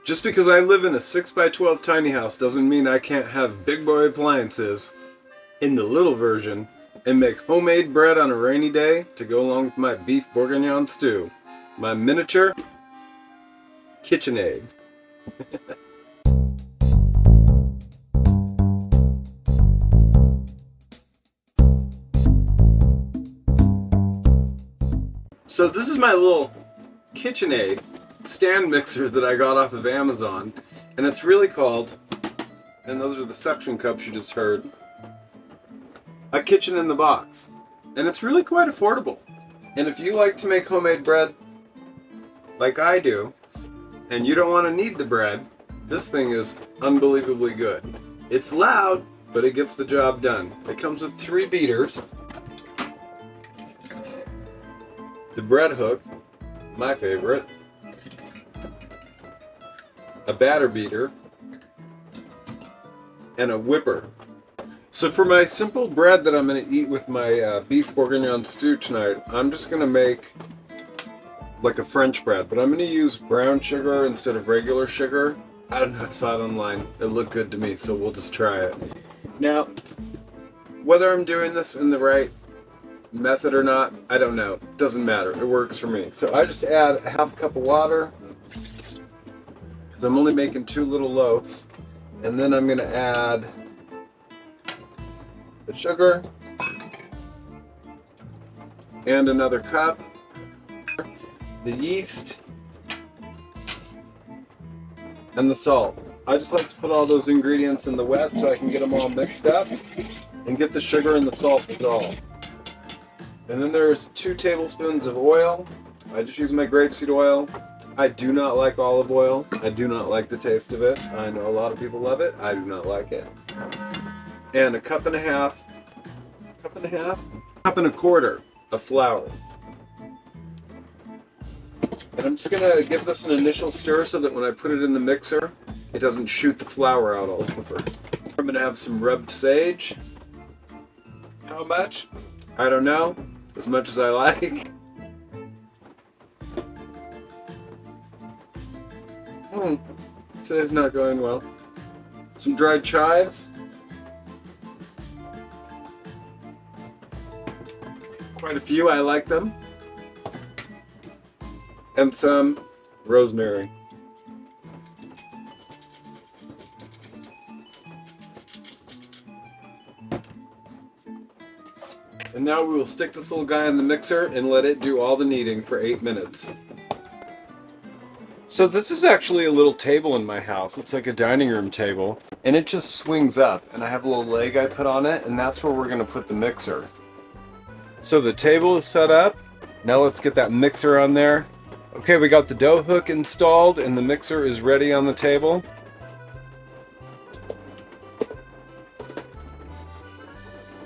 Just because I live in a 6x12 tiny house doesn't mean I can't have big boy appliances in the little version and make homemade bread on a rainy day to go along with my beef bourguignon stew. My miniature Kitchenaide. So this is my little Kitchenaide stand mixer that I got off of Amazon, and it's really called, and those are the suction cups you just heard, a kitchen in the box. And it's really quite affordable. And if you like to make homemade bread like I do, and you don't want to knead the bread, this thing is unbelievably good. It's loud, but it gets the job done. It comes with 3 beaters. The bread hook, my favorite. A batter beater. And a whipper. So for my simple bread that I'm going to eat with my beef bourguignon stew tonight, I'm just going to make like a French bread, but I'm going to use brown sugar instead of regular sugar. I don't know, I saw it online. It looked good to me, so we'll just try it. Now, whether I'm doing this in the right method or not, I don't know. It doesn't matter. It works for me. So I just add a half cup of water, because I'm only making 2 little loaves. And then I'm going to add the sugar and another cup, the yeast, and the salt. I just like to put all those ingredients in the wet so I can get them all mixed up and get the sugar and the salt dissolved. And then there's 2 tablespoons of oil. I just use my grapeseed oil. I do not like olive oil. I do not like the taste of it. I know a lot of people love it. I do not like it. And a cup and a quarter of flour. And I'm just gonna give this an initial stir so that when I put it in the mixer, it doesn't shoot the flour out all over. I'm gonna have some rubbed sage. How much? I don't know. As much as I like. Today's not going well. Some dried chives. Quite a few, I like them. And some rosemary. And now we will stick this little guy in the mixer and let it do all the kneading for 8 minutes. So this is actually a little table in my house. It's like a dining room table. And it just swings up. And I have a little leg I put on it, and that's where we're going to put the mixer. So the table is set up. Now let's get that mixer on there. Okay, we got the dough hook installed and the mixer is ready on the table.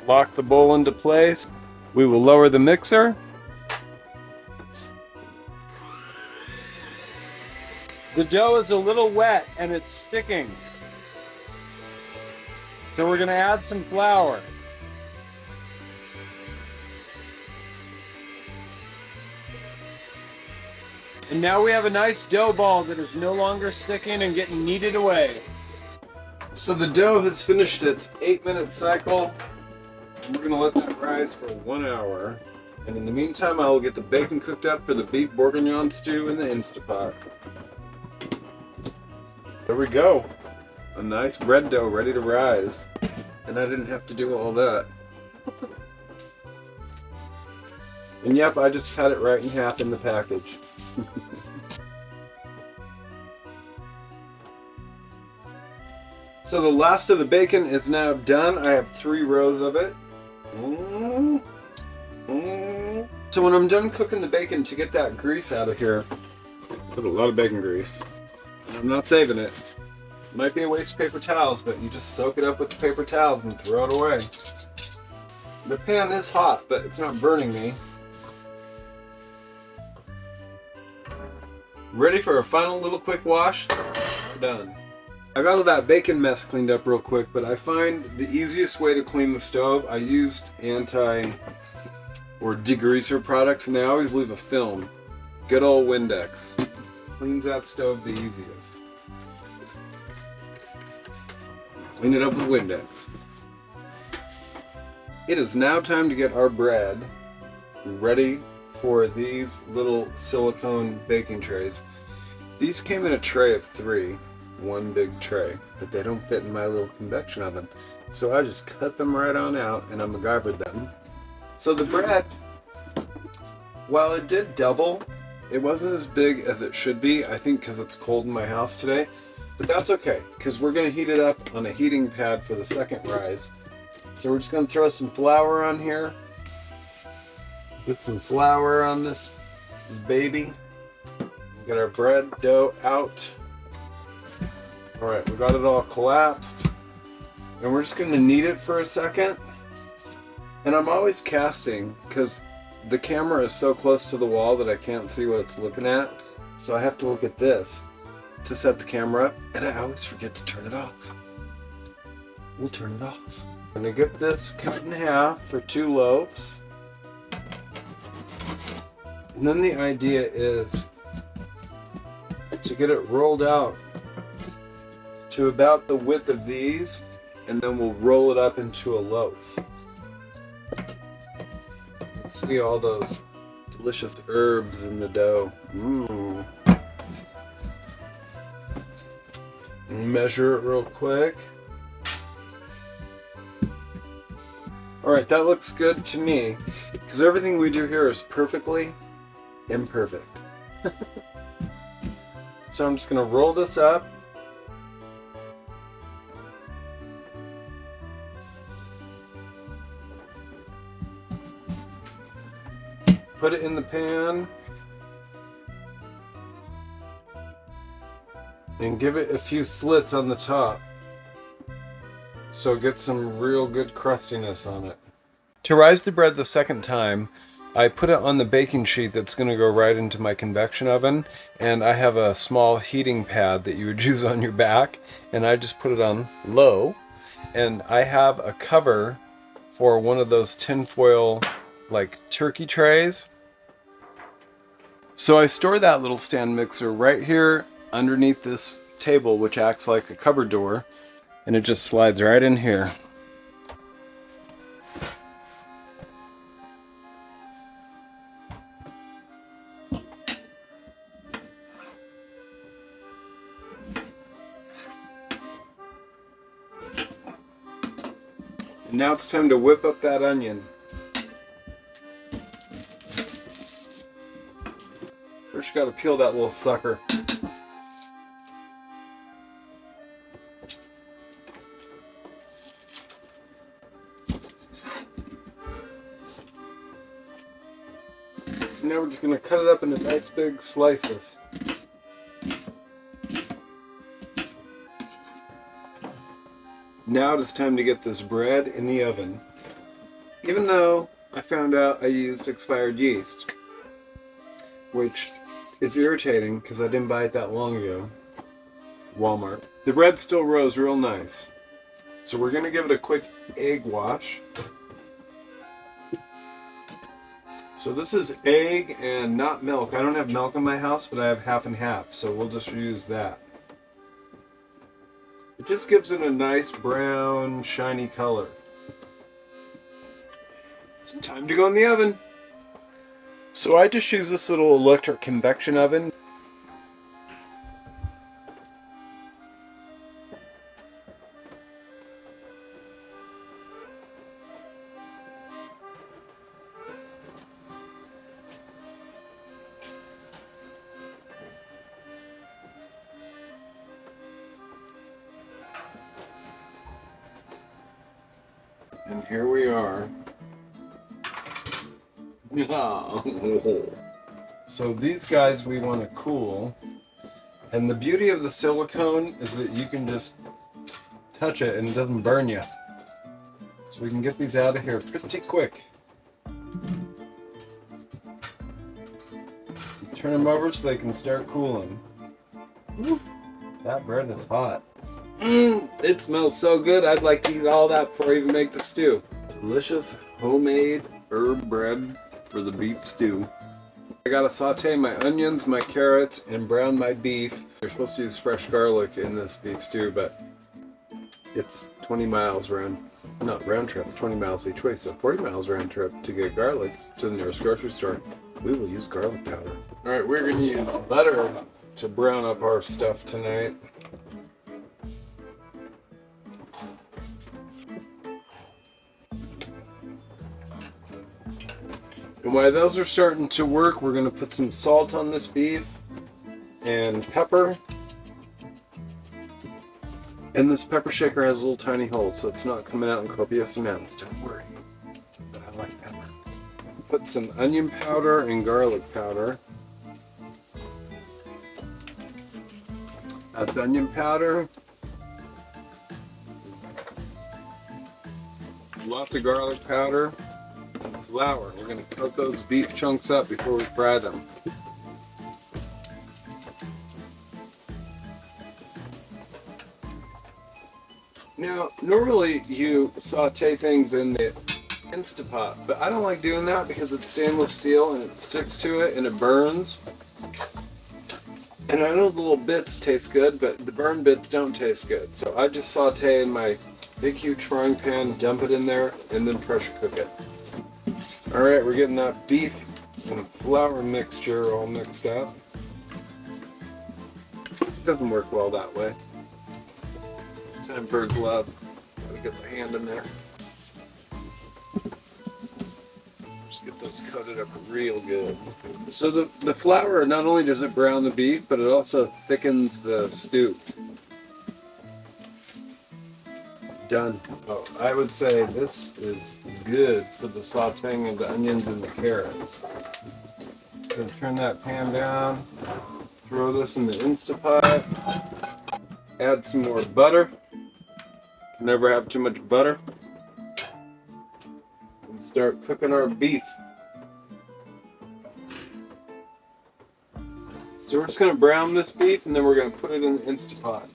Lock the bowl into place. We will lower the mixer. The dough is a little wet and it's sticking. So we're going to add some flour. And now we have a nice dough ball that is no longer sticking and getting kneaded away. So the dough has finished its 8-minute cycle. We're going to let that rise for 1 hour. And in the meantime, I will get the bacon cooked up for the beef bourguignon stew in the Instapot. There we go. A nice bread dough ready to rise. And I didn't have to do all that. And yep, I just cut it right in half in the package. So the last of the bacon is now done. I have 3 rows of it. So when I'm done cooking the bacon, to get that grease out of here, there's a lot of bacon grease. And I'm not saving it. Might be a waste of paper towels, but you just soak it up with the paper towels and throw it away. The pan is hot, but it's not burning me. Ready for a final little quick wash? Done. I got all that bacon mess cleaned up real quick, but I find the easiest way to clean the stove, I used or degreaser products, and they always leave a film. Good old Windex. Cleans that stove the easiest. Clean it up with Windex. It is now time to get our bread ready for these little silicone baking trays. These came in a tray of 3, one big tray, but they don't fit in my little convection oven. So I just cut them right on out and I MacGyvered them. So the bread, while it did double, it wasn't as big as it should be, I think because it's cold in my house today. But that's okay, because we're going to heat it up on a heating pad for the second rise. So we're just going to throw some flour on here. Put some flour on this baby. Get our bread dough out. Alright, we got it all collapsed. And we're just going to knead it for a second. And I'm always casting, because the camera is so close to the wall that I can't see what it's looking at. So I have to look at this to set the camera up, and I always forget to turn it off. We'll turn it off. I'm going to get this cut in half for 2 loaves. And then the idea is to get it rolled out to about the width of these, and then we'll roll it up into a loaf. See all those delicious herbs in the dough. Mmm. Measure it real quick. Alright, that looks good to me, because everything we do here is perfectly imperfect. So I'm just going to roll this up. Put it in the pan. And give it a few slits on the top, so get some real good crustiness on it. To rise the bread the second time, I put it on the baking sheet that's going to go right into my convection oven, and I have a small heating pad that you would use on your back, and I just put it on low, and I have a cover for one of those tinfoil like turkey trays. So I store that little stand mixer right here underneath this table, which acts like a cupboard door, and it just slides right in here. And now it's time to whip up that onion. First you gotta peel that little sucker. Now we're just going to cut it up into nice big slices. Now it is time to get this bread in the oven. Even though I found out I used expired yeast, which is irritating because I didn't buy it that long ago. Walmart. The bread still rose real nice. So we're going to give it a quick egg wash. So this is egg and not milk. I don't have milk in my house, but I have half and half, so we'll just use that. It just gives it a nice brown, shiny color. It's time to go in the oven. So I just use this little electric convection oven. And here we are. So these guys we want to cool. And the beauty of the silicone is that you can just touch it and it doesn't burn you. So we can get these out of here pretty quick. Turn them over so they can start cooling. Woo, that bread is hot. It smells so good, I'd like to eat all that before I even make the stew. Delicious homemade herb bread for the beef stew. I gotta saute my onions, my carrots, and brown my beef. You're supposed to use fresh garlic in this beef stew, but it's 20 miles round trip, 20 miles each way, so 40 miles round trip to get garlic to the nearest grocery store. We will use garlic powder. Alright, we're gonna use butter to brown up our stuff tonight. And while those are starting to work, we're going to put some salt on this beef and pepper. And this pepper shaker has little tiny holes, so it's not coming out in copious amounts. Don't worry. But I like pepper. Put some onion powder and garlic powder. That's onion powder. Lots of garlic powder. Flour. We're going to coat those beef chunks up before we fry them. Now, normally you saute things in the Instapot, but I don't like doing that because it's stainless steel and it sticks to it and it burns. And I know the little bits taste good, but the burned bits don't taste good. So I just saute in my big huge frying pan, dump it in there, and then pressure cook it. Alright, we're getting that beef and flour mixture all mixed up. It doesn't work well that way. It's time for a glove. Gotta get my hand in there. Just get those coated up real good. So the flour, not only does it brown the beef, but it also thickens the stew. Done. Oh, I would say this is good for the sauteing of the onions and the carrots. So turn that pan down, throw this in the Instapot, add some more butter. Never have too much butter. And start cooking our beef. So we're just going to brown this beef and then we're going to put it in the Instapot.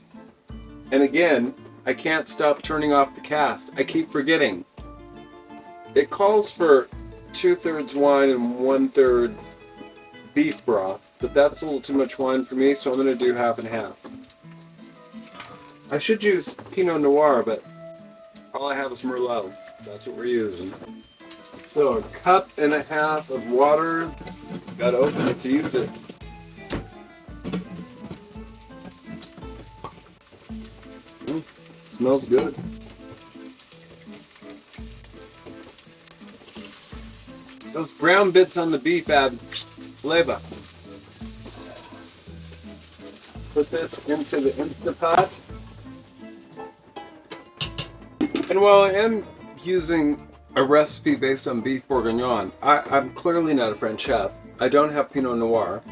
And again, I can't stop turning off the cast. I keep forgetting. It calls for 2/3 wine and 1/3 beef broth, but that's a little too much wine for me, so I'm going to do half and half. I should use Pinot Noir, but all I have is Merlot. That's what we're using. So 1.5 cups of water. Got to open it to use it. Smells good. Those brown bits on the beef add flavor. Put this into the Instapot. And while I am using a recipe based on beef bourguignon, I'm clearly not a French chef. I don't have Pinot Noir.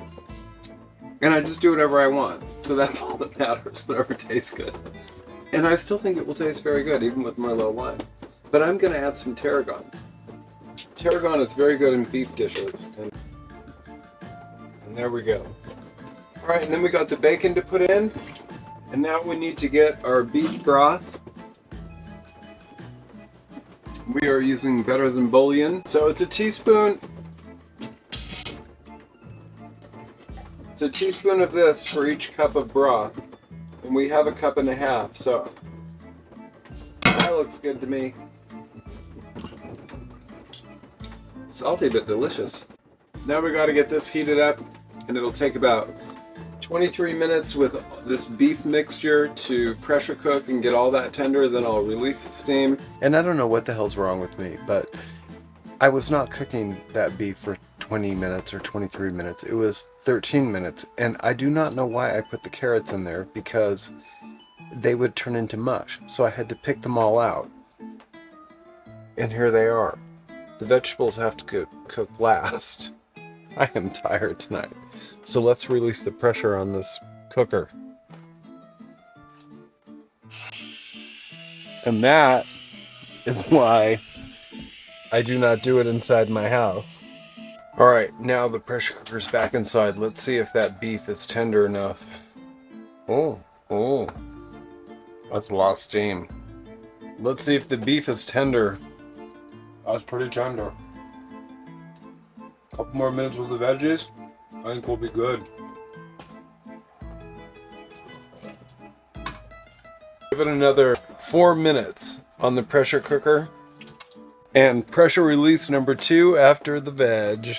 And I just do whatever I want. So that's all that matters, whatever tastes good. And I still think it will taste very good, even with Merlot wine. But I'm going to add some tarragon. Tarragon is very good in beef dishes. And there we go. Alright, and then we got the bacon to put in. And now we need to get our beef broth. We are using Better Than Bouillon. So it's a teaspoon. It's a teaspoon of this for each cup of broth. And we have 1.5 cups, so that looks good to me. Salty but delicious. Now we got to get this heated up, and it'll take about 23 minutes with this beef mixture to pressure cook and get all that tender. Then I'll release the steam. And I don't know what the hell's wrong with me, but I was not cooking that beef for 20 minutes or 23 minutes. It was 13 minutes, and I do not know why I put the carrots in there, because they would turn into mush, so I had to pick them all out. And here they are. The vegetables have to cook last. I am tired tonight. So let's release the pressure on this cooker. And that is why I do not do it inside my house. Alright, now the pressure cooker's back inside. Let's see if that beef is tender enough. Oh, that's a lot of steam. Let's see if the beef is tender. That's pretty tender. Couple more minutes with the veggies. I think we'll be good. Give it another 4 minutes on the pressure cooker. And pressure release number 2 after the veg.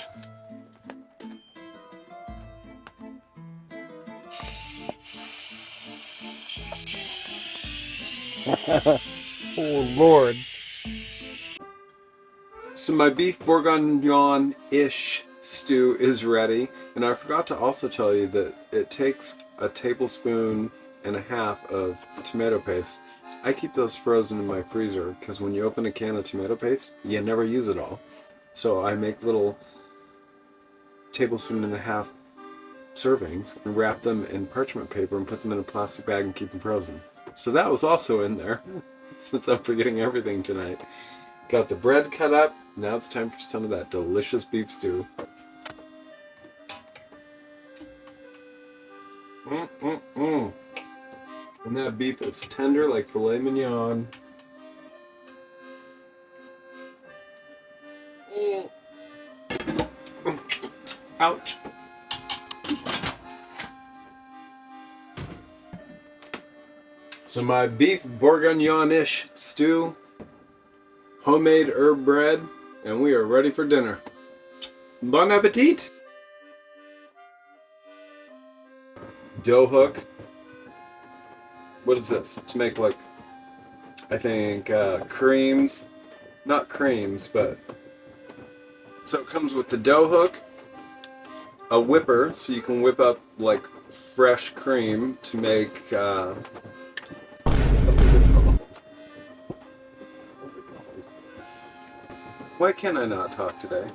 Oh Lord. So my beef bourguignon-ish stew is ready, and I forgot to also tell you that it takes a tablespoon and a half of tomato paste. I keep those frozen in my freezer because when you open a can of tomato paste, you never use it all. So I make little tablespoon and a half servings and wrap them in parchment paper and put them in a plastic bag and keep them frozen. So that was also in there, since I'm forgetting everything tonight. Got the bread cut up. Now it's time for some of that delicious beef stew. And that beef is tender like filet mignon. Ouch. So my beef bourguignon-ish stew, homemade herb bread, and we are ready for dinner. Bon appetit! Dough hook. What is this? To make like, I think, creams. Not creams, but... So it comes with the dough hook, a whipper, so you can whip up like fresh cream to make, why can't I not talk today?